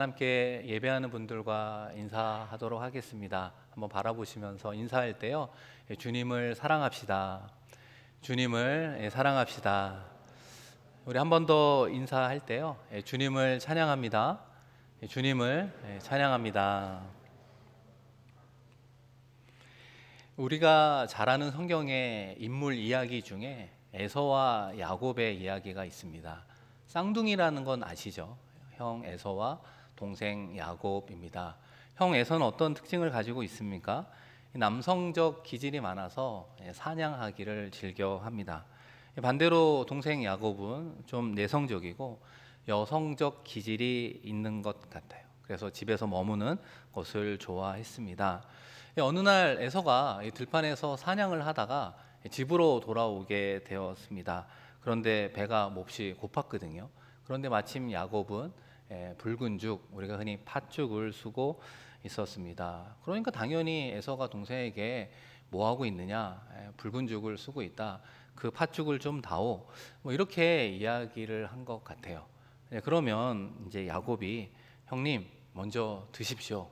함께 예배하는 분들과 인사하도록 하겠습니다. 한번 바라보시면서 인사할 때요, 주님을 사랑합시다. 주님을 사랑합시다. 우리 한 번 더 인사할 때요, 주님을 찬양합니다. 주님을 찬양합니다. 우리가 잘 아는 성경의 인물 이야기 중에 에서와 야곱의 이야기가 있습니다. 쌍둥이라는 건 아시죠? 형 에서와 동생 야곱입니다. 형 에서는 어떤 특징을 가지고 있습니까? 남성적 기질이 많아서 사냥하기를 즐겨합니다. 반대로 동생 야곱은 좀 내성적이고 여성적 기질이 있는 것 같아요. 그래서 집에서 머무는 것을 좋아했습니다. 어느 날 에서가 들판에서 사냥을 하다가 집으로 돌아오게 되었습니다. 그런데 배가 몹시 고팠거든요. 그런데 마침 야곱은 붉은 죽, 우리가 흔히 팥죽을 쓰고 있었습니다. 그러니까 당연히 에서가 동생에게 뭐 하고 있느냐, 붉은 죽을 쓰고 있다, 그 팥죽을 좀 다오, 뭐 이렇게 이야기를 한 것 같아요. 그러면 이제 야곱이 형님 먼저 드십시오.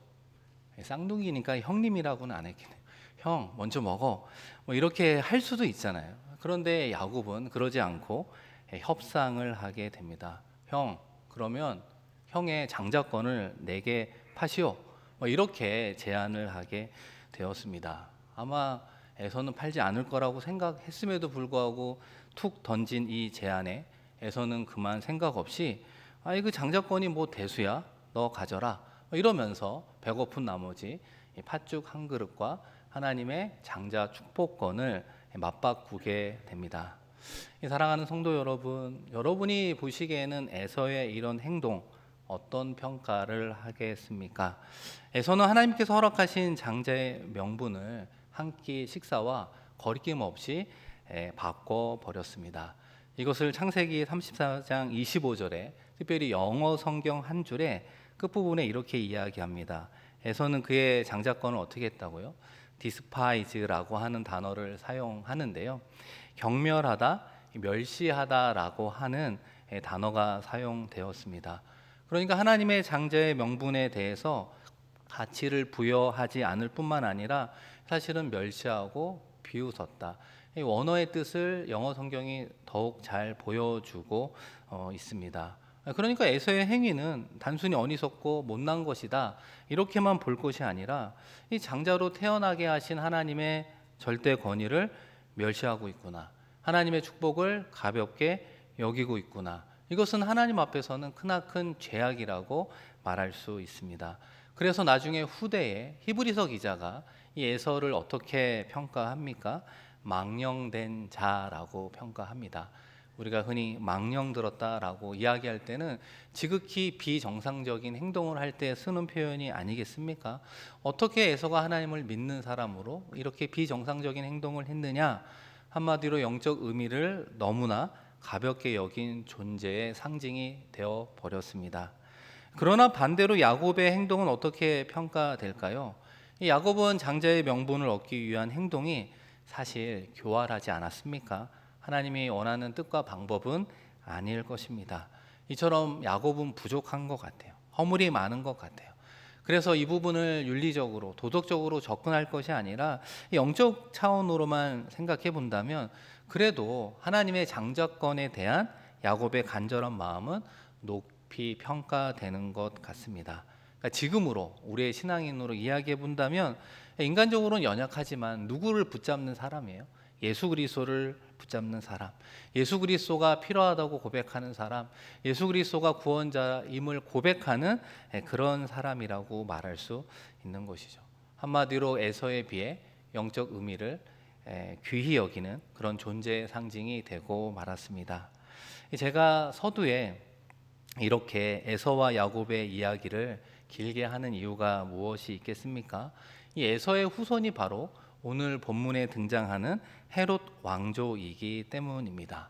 쌍둥이니까 형님이라고는 안 했겠네요. 형 먼저 먹어, 뭐 이렇게 할 수도 있잖아요. 그런데 야곱은 그러지 않고 협상을 하게 됩니다. 형, 그러면 형의 장자권을 내게 파시오, 뭐 이렇게 제안을 하게 되었습니다. 아마 에서는 팔지 않을 거라고 생각했음에도 불구하고 툭 던진 이 제안에 에서는 그만 생각 없이 그 장자권이 뭐 대수야, 너 가져라, 이러면서 배고픈 나머지 팥죽 한 그릇과 하나님의 장자 축복권을 맞바꾸게 됩니다. 사랑하는 성도 여러분, 여러분이 보시기에는 에서의 이런 행동 어떤 평가를 하겠습니까? 에서는 하나님께서 허락하신 장자의 명분을 한 끼 식사와 거리낌 없이 바꿔버렸습니다. 이것을 창세기 34장 25절에 특별히 영어 성경 한 줄에 끝부분에 이렇게 이야기합니다. 에서는 그의 장자권을 어떻게 했다고요? 디스파이즈라고 하는 단어를 사용하는데요, 경멸하다, 멸시하다라고 하는 단어가 사용되었습니다. 그러니까 하나님의 장자의 명분에 대해서 가치를 부여하지 않을 뿐만 아니라 사실은 멸시하고 비웃었다. 이 원어의 뜻을 영어 성경이 더욱 잘 보여주고 있습니다. 그러니까 에서의 행위는 단순히 어리석고 못난 것이다, 이렇게만 볼 것이 아니라 이 장자로 태어나게 하신 하나님의 절대 권위를 멸시하고 있구나, 하나님의 축복을 가볍게 여기고 있구나, 이것은 하나님 앞에서는 크나큰 죄악이라고 말할 수 있습니다. 그래서 나중에 후대에 히브리서 기자가 이 에서를 어떻게 평가합니까? 망령된 자라고 평가합니다. 우리가 흔히 망령 들었다라고 이야기할 때는 지극히 비정상적인 행동을 할 때 쓰는 표현이 아니겠습니까? 어떻게 에서가 하나님을 믿는 사람으로 이렇게 비정상적인 행동을 했느냐? 한마디로 영적 의미를 너무나 가볍게 여긴 존재의 상징이 되어 버렸습니다. 그러나 반대로 야곱의 행동은 어떻게 평가될까요? 이 야곱은 장자의 명분을 얻기 위한 행동이 사실 교활하지 않았습니까? 하나님이 원하는 뜻과 방법은 아닐 것입니다. 이처럼 야곱은 부족한 것 같아요. 허물이 많은 것 같아요. 그래서 이 부분을 윤리적으로, 도덕적으로 접근할 것이 아니라 영적 차원으로만 생각해 본다면 그래도 하나님의 장자권에 대한 야곱의 간절한 마음은 높이 평가되는 것 같습니다. 그러니까 지금으로, 우리의 신앙인으로 이야기해 본다면 인간적으로는 연약하지만 누구를 붙잡는 사람이에요? 예수 그리스도를 붙잡는 사람, 예수 그리스도가 필요하다고 고백하는 사람, 예수 그리스도가 구원자임을 고백하는 그런 사람이라고 말할 수 있는 것이죠. 한마디로 에서에 비해 영적 의미를 귀히 여기는 그런 존재의 상징이 되고 말았습니다. 제가 서두에 이렇게 에서와 야곱의 이야기를 길게 하는 이유가 무엇이 있겠습니까? 이 에서의 후손이 바로 오늘 본문에 등장하는 헤롯 왕조이기 때문입니다.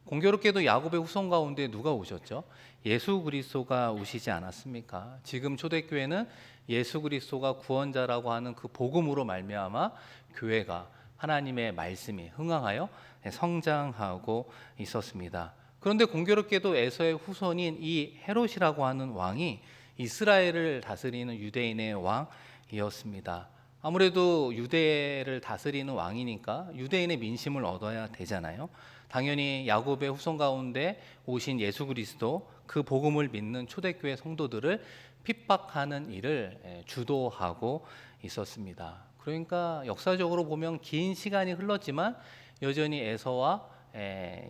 공교롭게도 야곱의 후손 가운데 누가 오셨죠? 예수 그리스도가 오시지 않았습니까? 지금 초대교회는 예수 그리스도가 구원자라고 하는 그 복음으로 말미암아 교회가 하나님의 말씀이 흥황하여 성장하고 있었습니다. 그런데 공교롭게도 에서의 후손인 이 헤롯이라고 하는 왕이 이스라엘을 다스리는 유대인의 왕이었습니다. 아무래도 유대를 다스리는 왕이니까 유대인의 민심을 얻어야 되잖아요. 당연히 야곱의 후손 가운데 오신 예수 그리스도, 그 복음을 믿는 초대교회 성도들을 핍박하는 일을 주도하고 있었습니다. 그러니까 역사적으로 보면 긴 시간이 흘렀지만 여전히 에서와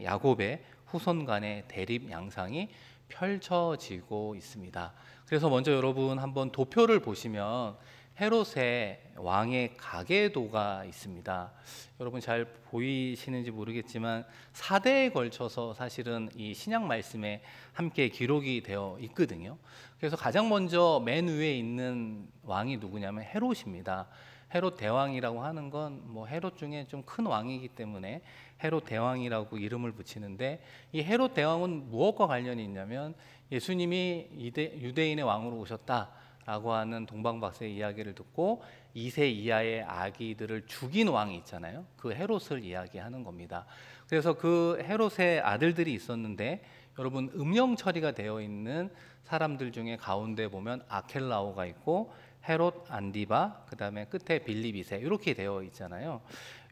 야곱의 후손 간의 대립 양상이 펼쳐지고 있습니다. 그래서 먼저 여러분 한번 도표를 보시면 헤롯의 왕의 가계도가 있습니다. 여러분 잘 보이시는지 모르겠지만 4대에 걸쳐서 사실은 이 신약 말씀에 함께 기록이 되어 있거든요. 그래서 가장 먼저 맨 위에 있는 왕이 누구냐면 헤롯입니다. 헤롯 대왕이라고 하는 건 뭐 헤롯 중에 좀 큰 왕이기 때문에 헤롯 대왕이라고 이름을 붙이는데, 이 헤롯 대왕은 무엇과 관련이 있냐면 예수님이 유대인의 왕으로 오셨다라고 하는 동방박사의 이야기를 듣고 2세 이하의 아기들을 죽인 왕이 있잖아요. 그 헤롯을 이야기하는 겁니다. 그래서 그 헤롯의 아들들이 있었는데, 여러분 음령 처리가 되어 있는 사람들 중에 가운데 보면 아켈라오가 있고 헤롯 안디바, 그 다음에 끝에 빌립 2세 이렇게 되어 있잖아요.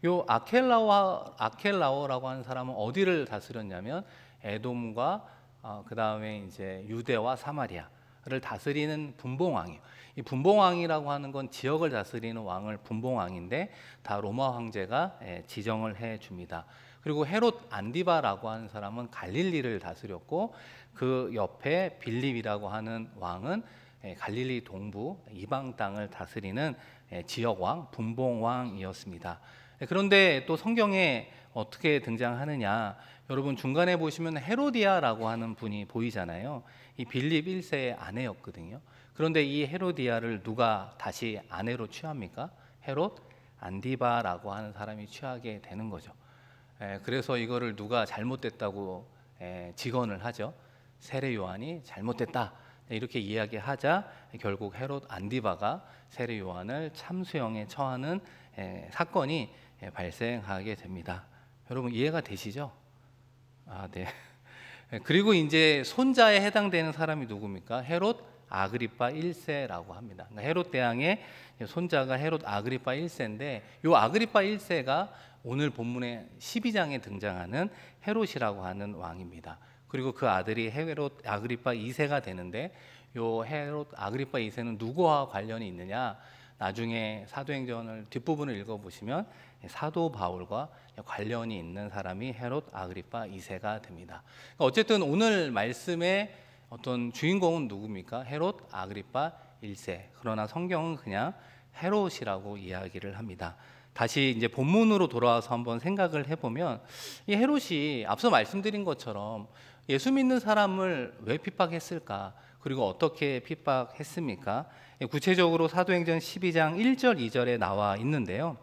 요 아켈라오라고 하는 사람은 어디를 다스렸냐면 에돔과 그 다음에 이제 유대와 사마리아를 다스리는 분봉왕이에요. 이 분봉왕이라고 하는 건 지역을 다스리는 왕을 분봉왕인데 다 로마 황제가 지정을 해 줍니다. 그리고 헤롯 안디바라고 하는 사람은 갈릴리를 다스렸고, 그 옆에 빌립이라고 하는 왕은 갈릴리 동부 이방 땅을 다스리는 지역왕, 분봉왕이었습니다. 그런데 또 성경에 어떻게 등장하느냐, 여러분 중간에 보시면 헤로디아라고 하는 분이 보이잖아요. 이 빌립 1세의 아내였거든요. 그런데 이 헤로디아를 누가 다시 아내로 취합니까? 헤롯 안디바라고 하는 사람이 취하게 되는 거죠. 그래서 이거를 누가 잘못됐다고 직언을 하죠. 세례 요한이 잘못됐다 이렇게 이야기하자 결국 헤롯 안디바가 세례 요한을 참수형에 처하는 사건이 발생하게 됩니다. 여러분 이해가 되시죠? 네. 그리고 이제 손자에 해당되는 사람이 누굽니까? 헤롯 아그리파 1세라고 합니다. 그러니까 헤롯 대왕의 손자가 헤롯 아그리파 1세인데, 이 아그리파 1세가 오늘 본문의 12장에 등장하는 헤롯이라고 하는 왕입니다. 그리고 그 아들이 헤롯 아그리파 2세가 되는데, 요 헤롯 아그리파 2세는 누구와 관련이 있느냐? 나중에 사도행전을 뒷부분을 읽어보시면 사도 바울과 관련이 있는 사람이 헤롯 아그리파 2세가 됩니다. 어쨌든 오늘 말씀의 어떤 주인공은 누굽니까? 헤롯 아그리파 1세. 그러나 성경은 그냥 헤롯이라고 이야기를 합니다. 다시 이제 본문으로 돌아와서 한번 생각을 해보면, 이 헤롯이 앞서 말씀드린 것처럼 예수 믿는 사람을 왜 핍박했을까? 그리고 어떻게 핍박했습니까? 구체적으로 사도행전 12장 1절 2절에 나와 있는데요.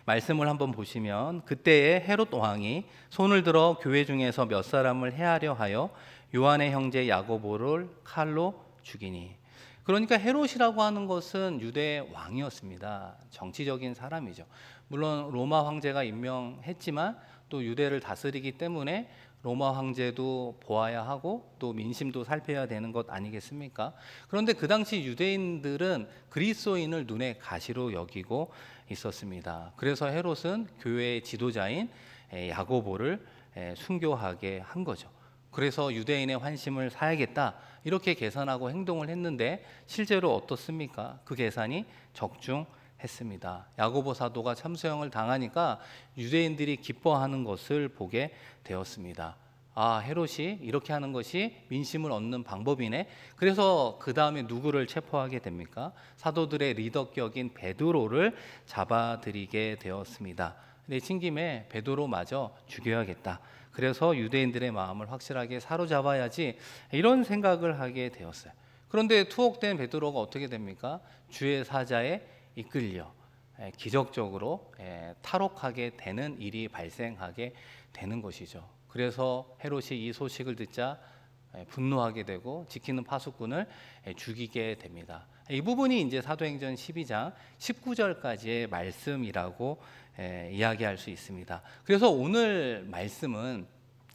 말씀을 한번 보시면, 그때에 헤롯 왕이 손을 들어 교회 중에서 몇 사람을 해하려 하여 요한의 형제 야고보를 칼로 죽이니. 그러니까 헤롯이라고 하는 것은 유대 왕이었습니다. 정치적인 사람이죠. 물론 로마 황제가 임명했지만 또 유대를 다스리기 때문에 로마 황제도 보아야 하고 또 민심도 살펴야 되는 것 아니겠습니까? 그런데 그 당시 유대인들은 그리스도인을 눈에 가시로 여기고 있었습니다. 그래서 헤롯은 교회의 지도자인 야고보를 순교하게 한 거죠. 그래서 유대인의 환심을 사야겠다 이렇게 계산하고 행동을 했는데, 실제로 어떻습니까? 그 계산이 적중했습니다. 야고보 사도가 참수형을 당하니까 유대인들이 기뻐하는 것을 보게 되었습니다. 아, 헤롯이 이렇게 하는 것이 민심을 얻는 방법이네. 그래서 그 다음에 누구를 체포하게 됩니까? 사도들의 리더격인 베드로를 잡아들이게 되었습니다. 근데 친김에 베드로마저 죽여야겠다. 그래서 유대인들의 마음을 확실하게 사로잡아야지, 이런 생각을 하게 되었어요. 그런데 투옥된 베드로가 어떻게 됩니까? 주의 사자에 이끌려 기적적으로 탈옥하게 되는 일이 발생하게 되는 것이죠. 그래서 헤롯이 이 소식을 듣자 분노하게 되고 지키는 파수꾼을 죽이게 됩니다. 이 부분이 이제 사도행전 12장 19절까지의 말씀이라고 이야기할 수 있습니다. 그래서 오늘 말씀은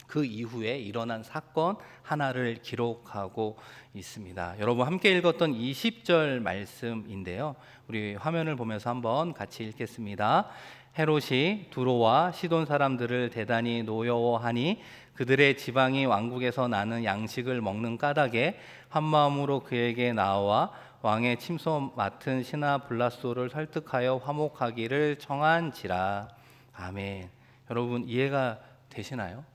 그 이후에 일어난 사건 하나를 기록하고 있습니다. 여러분 함께 읽었던 20절 말씀인데요. 우리 화면을 보면서 한번 같이 읽겠습니다. 헤롯이 두로와 시돈 사람들을 대단히 노여워하니 그들의 지방이 왕국에서 나는 양식을 먹는 까닭에 한 마음으로 그에게 나와 왕의 침소 맡은 신하 블라소를 설득하여 화목하기를 청한지라. 아멘. 여러분 이해가 되시나요?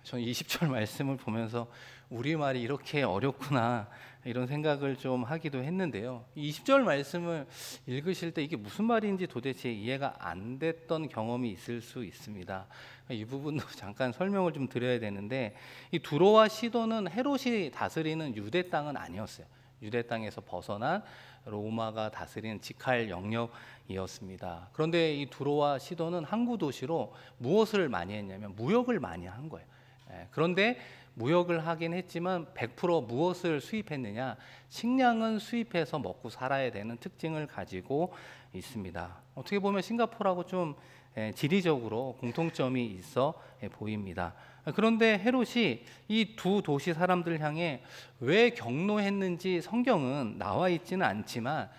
저는 20절 말씀을 보면서 우리말이 이렇게 어렵구나 이런 생각을 좀 하기도 했는데요. 20절 말씀을 읽으실 때 이게 무슨 말인지 도대체 이해가 안 됐던 경험이 있을 수 있습니다. 이 부분도 잠깐 설명을 좀 드려야 되는데, 이 두로와 시돈은 헤롯이 다스리는 유대 땅은 아니었어요. 유대 땅에서 벗어난 로마가 다스리는 직할 영역이었습니다. 그런데 이 두로와 시돈은 항구 도시로 무엇을 많이 했냐면 무역을 많이 한 거예요. 그런데 무역을 하긴 했지만 100% 무엇을 수입했느냐? 식량은 수입해서 먹고 살아야 되는 특징을 가지고 있습니다. 어떻게 보면 싱가포르하고 좀 지리적으로 공통점이 있어 보입니다. 그런데 헤롯이 이 두 도시 사람들 향해 왜 경노했는지 성경은 나와 있지는 않지만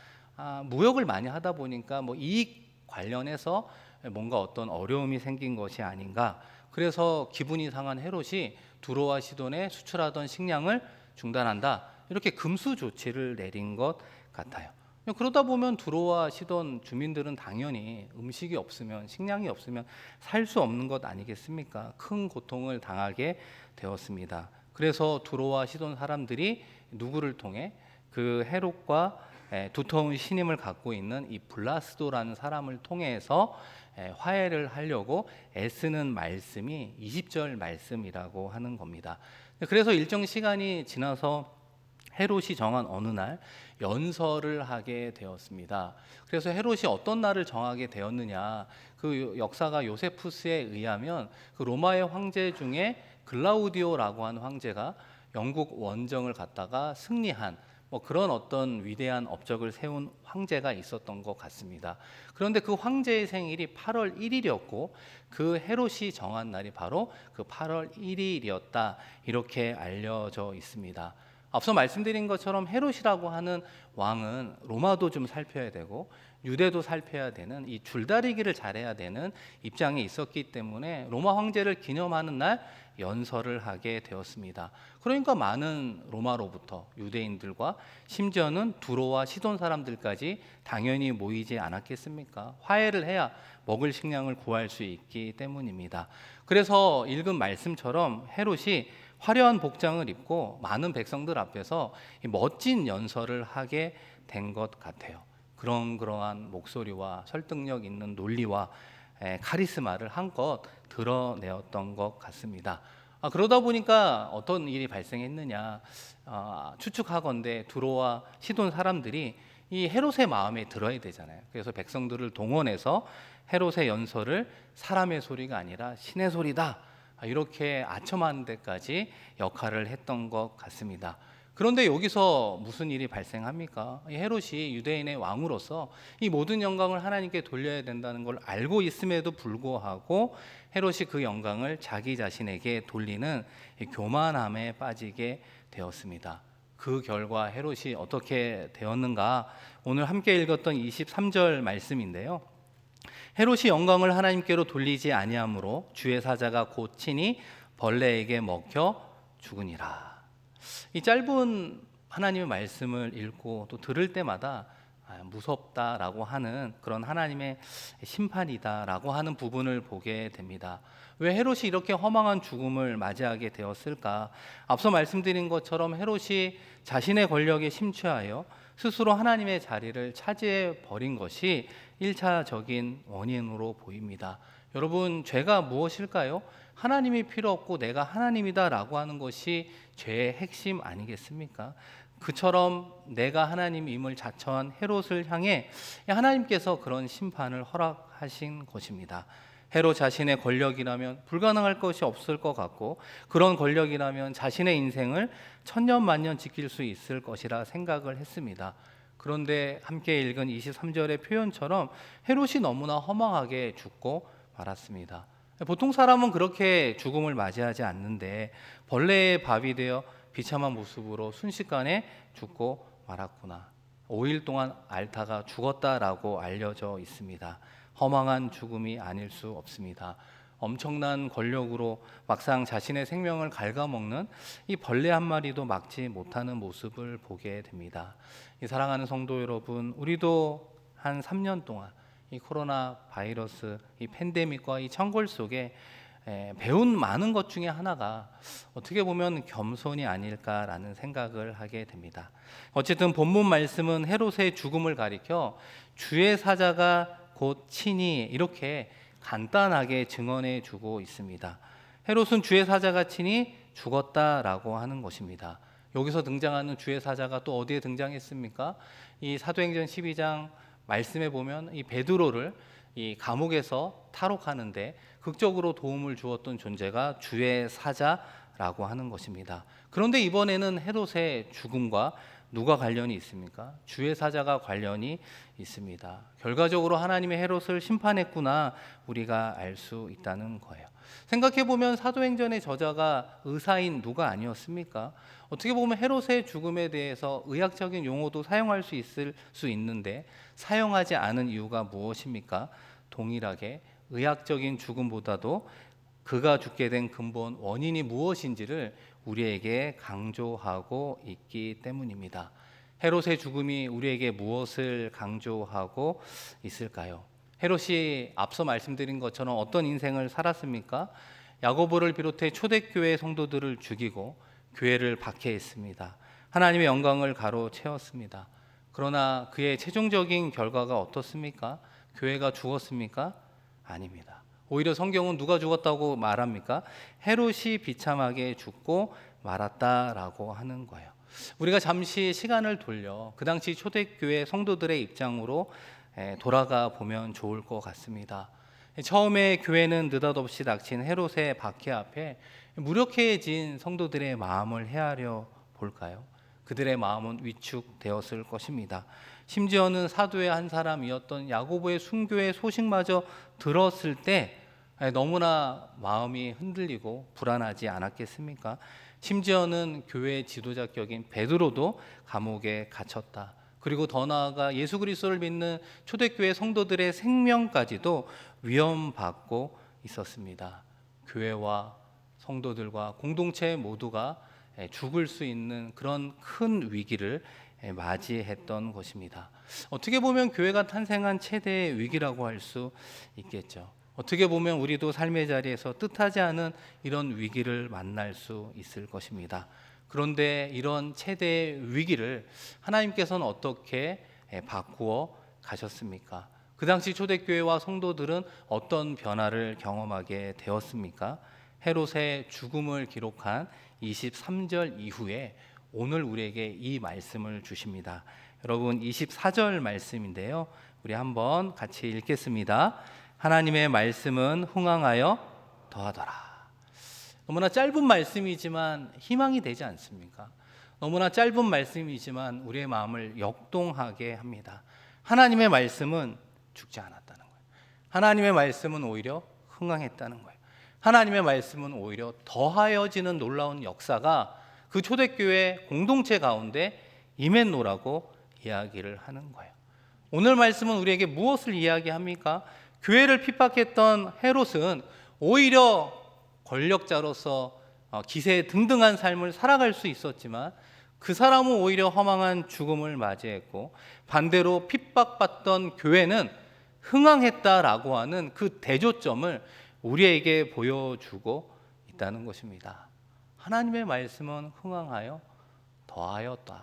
무역을 많이 하다 보니까 뭐 이익 관련해서 뭔가 어떤 어려움이 생긴 것이 아닌가. 그래서 기분이 상한 헤롯이 두로와 시돈에 수출하던 식량을 중단한다. 이렇게 금수 조치를 내린 것 같아요. 그러다 보면 두로와 시돈 주민들은 당연히 음식이 없으면, 식량이 없으면 살 수 없는 것 아니겠습니까? 큰 고통을 당하게 되었습니다. 그래서 두로와 시돈 사람들이 누구를 통해 그 헤롯과 두터운 신임을 갖고 있는 이 블라스도라는 사람을 통해서 화해를 하려고 애쓰는 말씀이 20절 말씀이라고 하는 겁니다. 그래서 일정 시간이 지나서 헤롯이 정한 어느 날 연설을 하게 되었습니다. 그래서 헤롯이 어떤 날을 정하게 되었느냐, 그 역사가 요세푸스에 의하면 그 로마의 황제 중에 글라우디오라고 하는 황제가 영국 원정을 갔다가 승리한 그런 어떤 위대한 업적을 세운 황제가 있었던 것 같습니다. 그런데 그 황제의 생일이 8월 1일이었고 그 헤롯이 정한 날이 바로 그 8월 1일이었다 이렇게 알려져 있습니다. 앞서 말씀드린 것처럼 헤롯이라고 하는 왕은 로마도 좀 살펴야 되고 유대도 살펴야 되는 이 줄다리기를 잘해야 되는 입장에 있었기 때문에 로마 황제를 기념하는 날 연설을 하게 되었습니다. 그러니까 많은 로마로부터 유대인들과 심지어는 두로와 시돈 사람들까지 당연히 모이지 않았겠습니까? 화해를 해야 먹을 식량을 구할 수 있기 때문입니다. 그래서 읽은 말씀처럼 헤롯이 화려한 복장을 입고 많은 백성들 앞에서 멋진 연설을 하게 된 것 같아요. 그러한 목소리와 설득력 있는 논리와 카리스마를 한껏 드러내었던 것 같습니다. 그러다 보니까 어떤 일이 발생했느냐, 추측하건대 두로와 시돈 사람들이 이 헤롯의 마음에 들어야 되잖아요. 그래서 백성들을 동원해서 헤롯의 연설을 사람의 소리가 아니라 신의 소리다 이렇게 아첨하는 데까지 역할을 했던 것 같습니다. 그런데 여기서 무슨 일이 발생합니까? 헤롯이 유대인의 왕으로서 이 모든 영광을 하나님께 돌려야 된다는 걸 알고 있음에도 불구하고 헤롯이 그 영광을 자기 자신에게 돌리는 교만함에 빠지게 되었습니다. 그 결과 헤롯이 어떻게 되었는가? 오늘 함께 읽었던 23절 말씀인데요. 헤롯이 영광을 하나님께로 돌리지 아니하므로 주의 사자가 곧 친히 벌레에게 먹혀 죽으니라. 이 짧은 하나님의 말씀을 읽고 또 들을 때마다 무섭다라고 하는 그런 하나님의 심판이다라고 하는 부분을 보게 됩니다. 왜 헤롯이 이렇게 허망한 죽음을 맞이하게 되었을까? 앞서 말씀드린 것처럼 헤롯이 자신의 권력에 심취하여 스스로 하나님의 자리를 차지해 버린 것이 1차적인 원인으로 보입니다. 여러분, 죄가 무엇일까요? 하나님이 필요 없고 내가 하나님이다라고 하는 것이 죄의 핵심 아니겠습니까? 그처럼 내가 하나님임을 자처한 헤롯을 향해 하나님께서 그런 심판을 허락하신 것입니다. 헤롯 자신의 권력이라면 불가능할 것이 없을 것 같고 그런 권력이라면 자신의 인생을 천년만년 지킬 수 있을 것이라 생각을 했습니다. 그런데 함께 읽은 23절의 표현처럼 헤롯이 너무나 허망하게 죽고 말았습니다. 보통 사람은 그렇게 죽음을 맞이하지 않는데 벌레의 밥이 되어 비참한 모습으로 순식간에 죽고 말았구나. 5일 동안 앓다가 죽었다라고 알려져 있습니다. 허망한 죽음이 아닐 수 없습니다. 엄청난 권력으로 막상 자신의 생명을 갉아먹는 이 벌레 한 마리도 막지 못하는 모습을 보게 됩니다. 이 사랑하는 성도 여러분, 우리도 한 3년 동안 이 코로나 바이러스, 이 팬데믹과 이 천골 속에 배운 많은 것 중에 하나가 어떻게 보면 겸손이 아닐까라는 생각을 하게 됩니다. 어쨌든 본문 말씀은 헤롯의 죽음을 가리켜 주의 사자가 곧 친히 이렇게 간단하게 증언해 주고 있습니다. 헤롯은 주의 사자가 친히 죽었다라고 하는 것입니다. 여기서 등장하는 주의 사자가 또 어디에 등장했습니까? 이 사도행전 12장 말씀에 보면 이 베드로를 이 감옥에서 탈옥하는데 극적으로 도움을 주었던 존재가 주의 사자라고 하는 것입니다. 그런데 이번에는 헤롯의 죽음과 누가 관련이 있습니까? 주의 사자가 관련이 있습니다. 결과적으로 하나님의 헤롯을 심판했구나 우리가 알 수 있다는 거예요. 생각해보면 사도행전의 저자가 의사인 누가 아니었습니까? 어떻게 보면 헤롯의 죽음에 대해서 의학적인 용어도 사용할 수 있을 수 있는데 사용하지 않은 이유가 무엇입니까? 동일하게 의학적인 죽음보다도 그가 죽게 된 근본 원인이 무엇인지를 우리에게 강조하고 있기 때문입니다. 헤롯의 죽음이 우리에게 무엇을 강조하고 있을까요? 헤롯이 앞서 말씀드린 것처럼 어떤 인생을 살았습니까? 야고보를 비롯해 초대교회 성도들을 죽이고 교회를 박해했습니다. 하나님의 영광을 가로채웠습니다. 그러나 그의 최종적인 결과가 어떻습니까? 교회가 죽었습니까? 아닙니다. 오히려 성경은 누가 죽었다고 말합니까? 헤롯이 비참하게 죽고 말았다라고 하는 거예요. 우리가 잠시 시간을 돌려 그 당시 초대교회 성도들의 입장으로 돌아가 보면 좋을 것 같습니다. 처음에 교회는 느닷없이 닥친 헤롯의 박해 앞에 무력해진 성도들의 마음을 헤아려 볼까요? 그들의 마음은 위축되었을 것입니다. 심지어는 사도의 한 사람이었던 야고보의 순교의 소식마저 들었을 때 너무나 마음이 흔들리고 불안하지 않았겠습니까? 심지어는 교회 지도자 격인 베드로도 감옥에 갇혔다. 그리고 더 나아가 예수 그리스도를 믿는 초대교회 성도들의 생명까지도 위험받고 있었습니다. 교회와 성도들과 공동체 모두가 죽을 수 있는 그런 큰 위기를 맞이했던 것입니다. 어떻게 보면 교회가 탄생한 최대의 위기라고 할 수 있겠죠. 어떻게 보면 우리도 삶의 자리에서 뜻하지 않은 이런 위기를 만날 수 있을 것입니다. 그런데 이런 최대의 위기를 하나님께서는 어떻게 바꾸어 가셨습니까? 그 당시 초대교회와 성도들은 어떤 변화를 경험하게 되었습니까? 헤롯의 죽음을 기록한 23절 이후에 오늘 우리에게 이 말씀을 주십니다. 여러분 24절 말씀인데요. 우리 한번 같이 읽겠습니다. 하나님의 말씀은 흥황하여 더하더라. 너무나 짧은 말씀이지만 희망이 되지 않습니까? 너무나 짧은 말씀이지만 우리의 마음을 역동하게 합니다. 하나님의 말씀은 죽지 않았다는 거예요. 하나님의 말씀은 오히려 흥황했다는 거예요. 하나님의 말씀은 오히려 더하여지는 놀라운 역사가 그 초대교회 공동체 가운데 임했노라고 이야기를 하는 거예요. 오늘 말씀은 우리에게 무엇을 이야기합니까? 교회를 핍박했던 헤롯은 오히려 권력자로서 기세 등등한 삶을 살아갈 수 있었지만 그 사람은 오히려 허망한 죽음을 맞이했고 반대로 핍박받던 교회는 흥황했다라고 하는 그 대조점을 우리에게 보여주고 있다는 것입니다. 하나님의 말씀은 흥황하여 더하였다.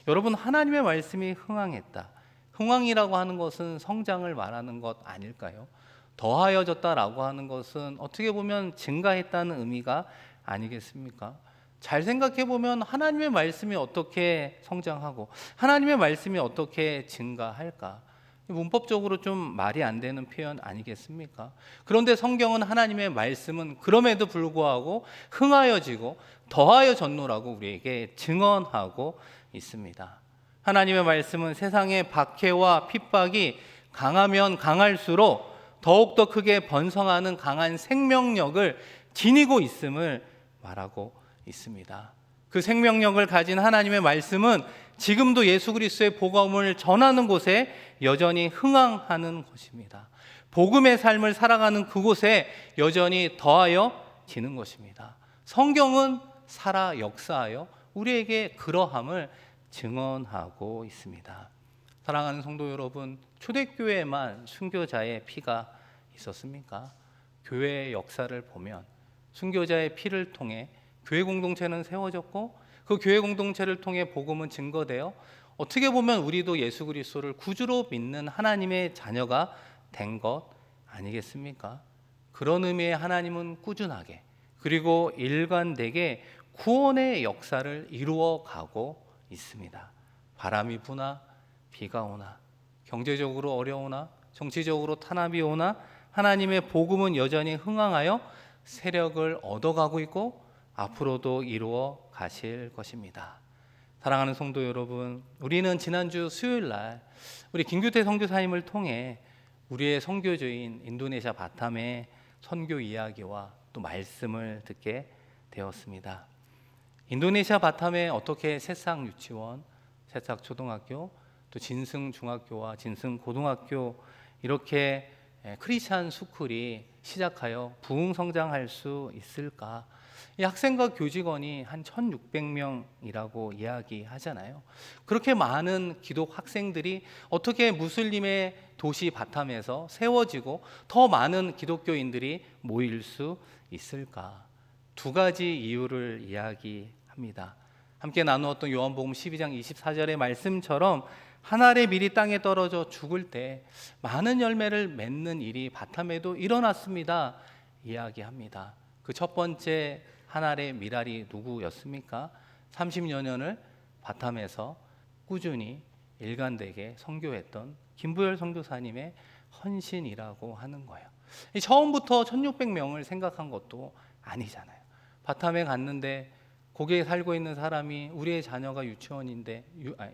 여러분, 하나님의 말씀이 흥황했다. 흥황이라고 하는 것은 성장을 말하는 것 아닐까요? 더하여졌다라고 하는 것은 어떻게 보면 증가했다는 의미가 아니겠습니까? 잘 생각해 보면 하나님의 말씀이 어떻게 성장하고 하나님의 말씀이 어떻게 증가할까? 문법적으로 좀 말이 안 되는 표현 아니겠습니까? 그런데 성경은 하나님의 말씀은 그럼에도 불구하고 흥하여지고 더하여졌노라고 우리에게 증언하고 있습니다. 하나님의 말씀은 세상의 박해와 핍박이 강하면 강할수록 더욱더 크게 번성하는 강한 생명력을 지니고 있음을 말하고 있습니다. 그 생명력을 가진 하나님의 말씀은 지금도 예수 그리스도의 복음을 전하는 곳에 여전히 흥황하는 것입니다. 복음의 삶을 살아가는 그곳에 여전히 더하여지는 것입니다. 성경은 살아 역사하여 우리에게 그러함을 증언하고 있습니다. 사랑하는 성도 여러분, 초대교회만 순교자의 피가 있었습니까? 교회의 역사를 보면 순교자의 피를 통해 교회 공동체는 세워졌고 그 교회 공동체를 통해 복음은 증거되어 어떻게 보면 우리도 예수 그리스도를 구주로 믿는 하나님의 자녀가 된 것 아니겠습니까? 그런 의미의 하나님은 꾸준하게 그리고 일관되게 구원의 역사를 이루어 가고 있습니다. 바람이 부나 비가 오나 경제적으로 어려우나 정치적으로 탄압이 오나 하나님의 복음은 여전히 흥황하여 세력을 얻어가고 있고 앞으로도 이루어 가실 것입니다. 사랑하는 성도 여러분, 우리는 지난주 수요일 날 우리 김규태 선교사님을 통해 우리의 선교지인 인도네시아 바탐의 선교 이야기와 또 말씀을 듣게 되었습니다. 인도네시아 바탐에 어떻게 새싹 유치원, 새싹 초등학교, 또 진승 중학교와 진승 고등학교 이렇게 크리스찬 스쿨이 시작하여 부흥 성장할 수 있을까? 이 학생과 교직원이 한 1,600명이라고 이야기하잖아요. 그렇게 많은 기독 학생들이 어떻게 무슬림의 도시 바탐에서 세워지고 더 많은 기독교인들이 모일 수 있을까? 두 가지 이유를 이야기합니다. 함께 나누었던 요한복음 12장 24절의 말씀처럼 한 알의 밀이 땅에 떨어져 죽을 때 많은 열매를 맺는 일이 바탐에도 일어났습니다. 이야기합니다. 그 첫 번째 한 알의 밀알이 누구였습니까? 30여 년을 바탐에서 꾸준히 일관되게 선교했던 김부열 선교사님의 헌신이라고 하는 거예요. 처음부터 1600명을 생각한 것도 아니잖아요. 바탐에 갔는데 거기에 살고 있는 사람이 우리의 자녀가 유치원인데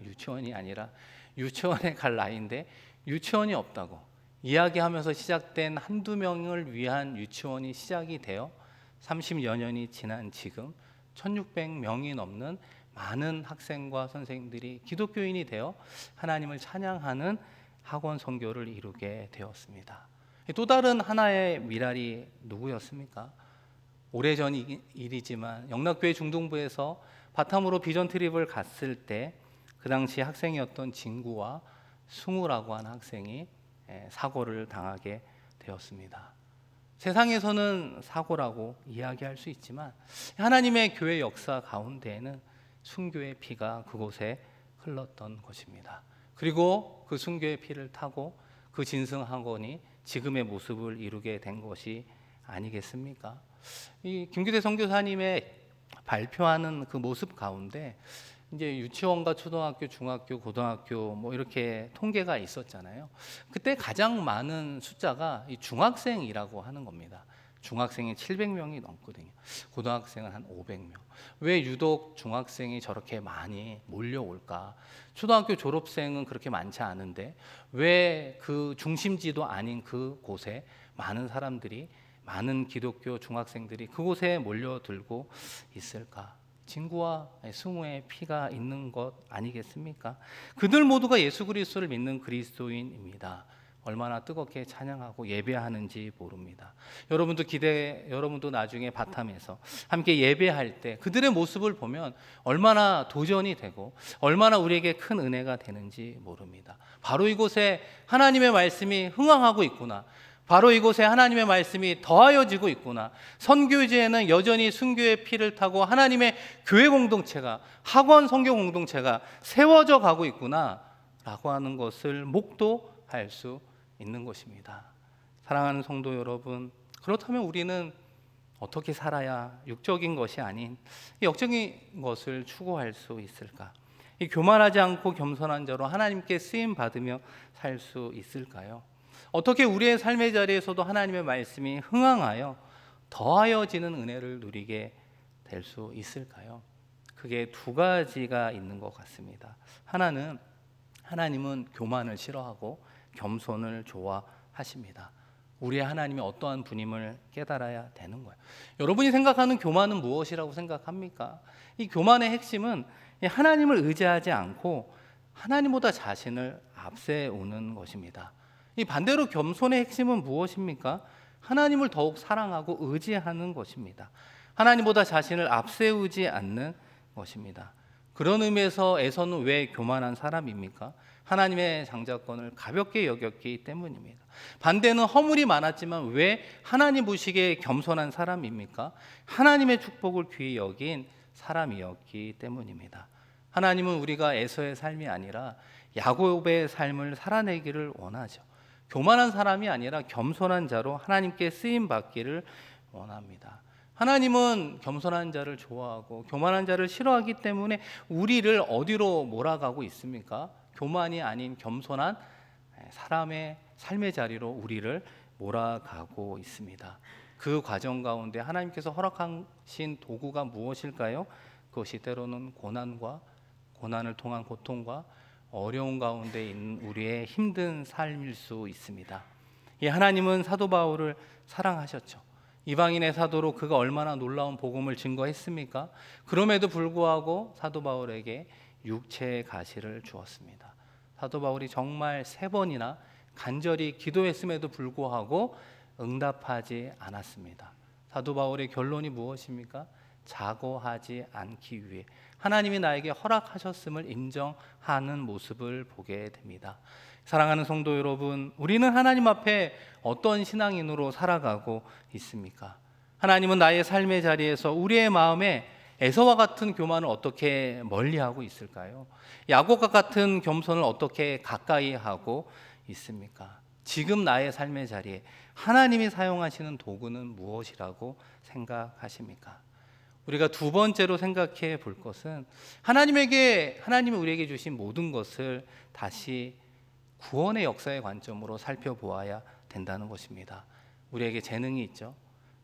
유치원이 아니라 유치원에 갈 나이인데 유치원이 없다고 이야기하면서 시작된 한두 명을 위한 유치원이 시작이 되어 30여 년이 지난 지금 1600명이 넘는 많은 학생과 선생님들이 기독교인이 되어 하나님을 찬양하는 학원 선교를 이루게 되었습니다. 또 다른 하나의 미랄이 누구였습니까? 오래전 일이지만 영락교회 중동부에서 바탐으로 비전 트립을 갔을 때 그 당시 학생이었던 진구와 승우라고 하는 학생이 사고를 당하게 되었습니다. 세상에서는 사고라고 이야기할 수 있지만 하나님의 교회 역사 가운데에는 순교의 피가 그곳에 흘렀던 것입니다. 그리고 그 순교의 피를 타고 그 진승학원이 지금의 모습을 이루게 된 것이 아니겠습니까? 이 김규태 선교사님의 발표하는 그 모습 가운데 이제 유치원과 초등학교, 중학교, 고등학교 뭐 이렇게 통계가 있었잖아요. 그때 가장 많은 숫자가 이 중학생이라고 하는 겁니다. 중학생이 700명이 넘거든요. 고등학생은 한 500명. 왜 유독 중학생이 저렇게 많이 몰려올까? 초등학교 졸업생은 그렇게 많지 않은데 왜 그 중심지도 아닌 그 곳에 많은 사람들이 많은 기독교 중학생들이 그곳에 몰려들고 있을까? 진구와 승우의 피가 있는 것 아니겠습니까? 그들 모두가 예수 그리스도를 믿는 그리스도인입니다. 얼마나 뜨겁게 찬양하고 예배하는지 모릅니다. 여러분도 나중에 바탐에서 함께 예배할 때 그들의 모습을 보면 얼마나 도전이 되고 얼마나 우리에게 큰 은혜가 되는지 모릅니다. 바로 이곳에 하나님의 말씀이 흥황하고 있구나. 바로 이곳에 하나님의 말씀이 더하여지고 있구나. 선교지에는 여전히 순교의 피를 타고 하나님의 교회 공동체가, 학원 선교 공동체가 세워져 가고 있구나 라고 하는 것을 목도할 수 있는 것입니다. 사랑하는 성도 여러분, 그렇다면 우리는 어떻게 살아야 육적인 것이 아닌 영적인 것을 추구할 수 있을까? 이 교만하지 않고 겸손한 자로 하나님께 쓰임 받으며 살 수 있을까요? 어떻게 우리의 삶의 자리에서도 하나님의 말씀이 흥황하여 더하여지는 은혜를 누리게 될 수 있을까요? 그게 두 가지가 있는 것 같습니다. 하나님은 교만을 싫어하고 겸손을 좋아하십니다. 우리의 하나님이 어떠한 분임을 깨달아야 되는 거예요. 여러분이 생각하는 교만은 무엇이라고 생각합니까? 이 교만의 핵심은 하나님을 의지하지 않고 하나님보다 자신을 앞세우는 것입니다. 이 반대로 겸손의 핵심은 무엇입니까? 하나님을 더욱 사랑하고 의지하는 것입니다. 하나님보다 자신을 앞세우지 않는 것입니다. 그런 의미에서 에서는 왜 교만한 사람입니까? 하나님의 장자권을 가볍게 여겼기 때문입니다. 반대는 허물이 많았지만 왜 하나님 보시기에 겸손한 사람입니까? 하나님의 축복을 귀히 여긴 사람이었기 때문입니다. 하나님은 우리가 에서의 삶이 아니라 야곱의 삶을 살아내기를 원하죠. 교만한 사람이 아니라 겸손한 자로 하나님께 쓰임 받기를 원합니다. 하나님은 겸손한 자를 좋아하고 교만한 자를 싫어하기 때문에 우리를 어디로 몰아가고 있습니까? 교만이 아닌 겸손한 사람의 삶의 자리로 우리를 몰아가고 있습니다. 그 과정 가운데 하나님께서 허락하신 도구가 무엇일까요? 그것이 때로는 고난을 통한 고통과 어려운 가운데 있는 우리의 힘든 삶일 수 있습니다. 이 하나님은 사도 바울을 사랑하셨죠. 이방인의 사도로 그가 얼마나 놀라운 복음을 증거했습니까? 그럼에도 불구하고 사도 바울에게 육체의 가시를 주었습니다. 사도 바울이 정말 3번이나 간절히 기도했음에도 불구하고 응답하지 않았습니다. 사도 바울의 결론이 무엇입니까? 자고하지 않기 위해 하나님이 나에게 허락하셨음을 인정하는 모습을 보게 됩니다. 사랑하는 성도 여러분, 우리는 하나님 앞에 어떤 신앙인으로 살아가고 있습니까? 하나님은 나의 삶의 자리에서 우리의 마음에 에서와 같은 교만을 어떻게 멀리하고 있을까요? 야곱과 같은 겸손을 어떻게 가까이 하고 있습니까? 지금 나의 삶의 자리에 하나님이 사용하시는 도구는 무엇이라고 생각하십니까? 우리가 두 번째로 생각해 볼 것은 하나님이 우리에게 주신 모든 것을 다시 구원의 역사의 관점으로 살펴보아야 된다는 것입니다. 우리에게 재능이 있죠.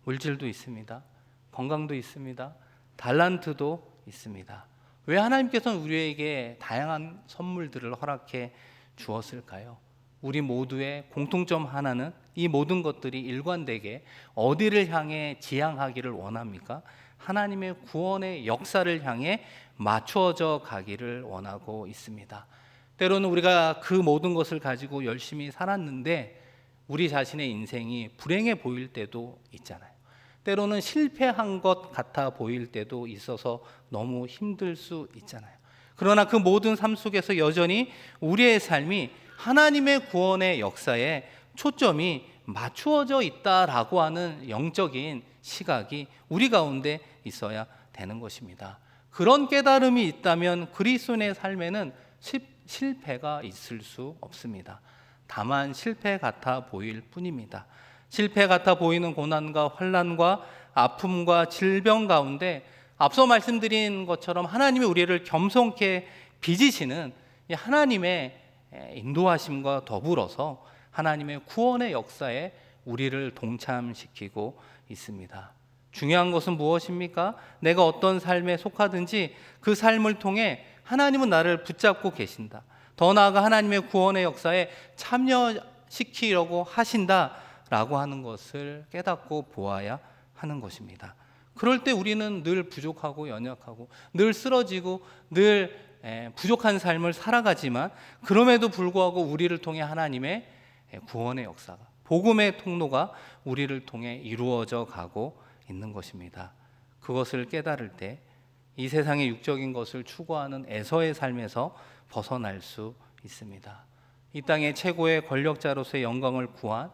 물질도 있습니다. 건강도 있습니다. 달란트도 있습니다. 왜 하나님께서는 우리에게 다양한 선물들을 허락해 주었을까요? 우리 모두의 공통점 하나는 이 모든 것들이 일관되게 어디를 향해 지향하기를 원합니까? 하나님의 구원의 역사를 향해 맞추어져 가기를 원하고 있습니다. 때로는 우리가 그 모든 것을 가지고 열심히 살았는데 우리 자신의 인생이 불행해 보일 때도 있잖아요. 때로는 실패한 것 같아 보일 때도 있어서 너무 힘들 수 있잖아요. 그러나 그 모든 삶 속에서 여전히 우리의 삶이 하나님의 구원의 역사에 초점이 맞추어져 있다라고 하는 영적인 시각이 우리 가운데 있어야 되는 것입니다. 그런 깨달음이 있다면 그리스도인의 삶에는 실패가 있을 수 없습니다. 다만 실패 같아 보일 뿐입니다. 실패 같아 보이는 고난과 환난과 아픔과 질병 가운데 앞서 말씀드린 것처럼 하나님이 우리를 겸손케 빚으시는 이 하나님의 인도하심과 더불어서 하나님의 구원의 역사에 우리를 동참시키고 있습니다. 중요한 것은 무엇입니까? 내가 어떤 삶에 속하든지 그 삶을 통해 하나님은 나를 붙잡고 계신다. 더 나아가 하나님의 구원의 역사에 참여시키려고 하신다라고 하는 것을 깨닫고 보아야 하는 것입니다. 그럴 때 우리는 늘 부족하고 연약하고 늘 쓰러지고 늘 부족한 삶을 살아가지만 그럼에도 불구하고 우리를 통해 하나님의 구원의 역사가 복음의 통로가 우리를 통해 이루어져 가고 있는 것입니다. 그것을 깨달을 때 이 세상의 육적인 것을 추구하는 에서의 삶에서 벗어날 수 있습니다. 이 땅의 최고의 권력자로서의 영광을 구한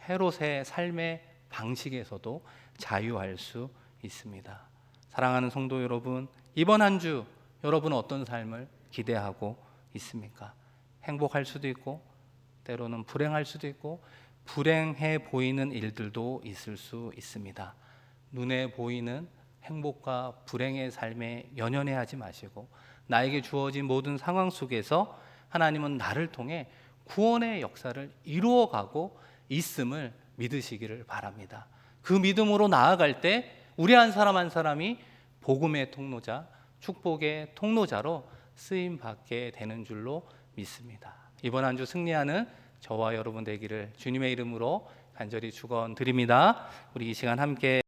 헤롯의 삶의 방식에서도 자유할 수 있습니다. 사랑하는 성도 여러분, 이번 한 주 여러분은 어떤 삶을 기대하고 있습니까? 행복할 수도 있고 때로는 불행할 수도 있고 불행해 보이는 일들도 있을 수 있습니다. 눈에 보이는 행복과 불행의 삶에 연연해하지 마시고 나에게 주어진 모든 상황 속에서 하나님은 나를 통해 구원의 역사를 이루어가고 있음을 믿으시기를 바랍니다. 그 믿음으로 나아갈 때 우리 한 사람 한 사람이 복음의 통로자, 축복의 통로자로 쓰임 받게 되는 줄로 믿습니다. 이번 한 주 승리하는 저와 여러분 되기를 주님의 이름으로 간절히 축원드립니다. 우리 이 시간 함께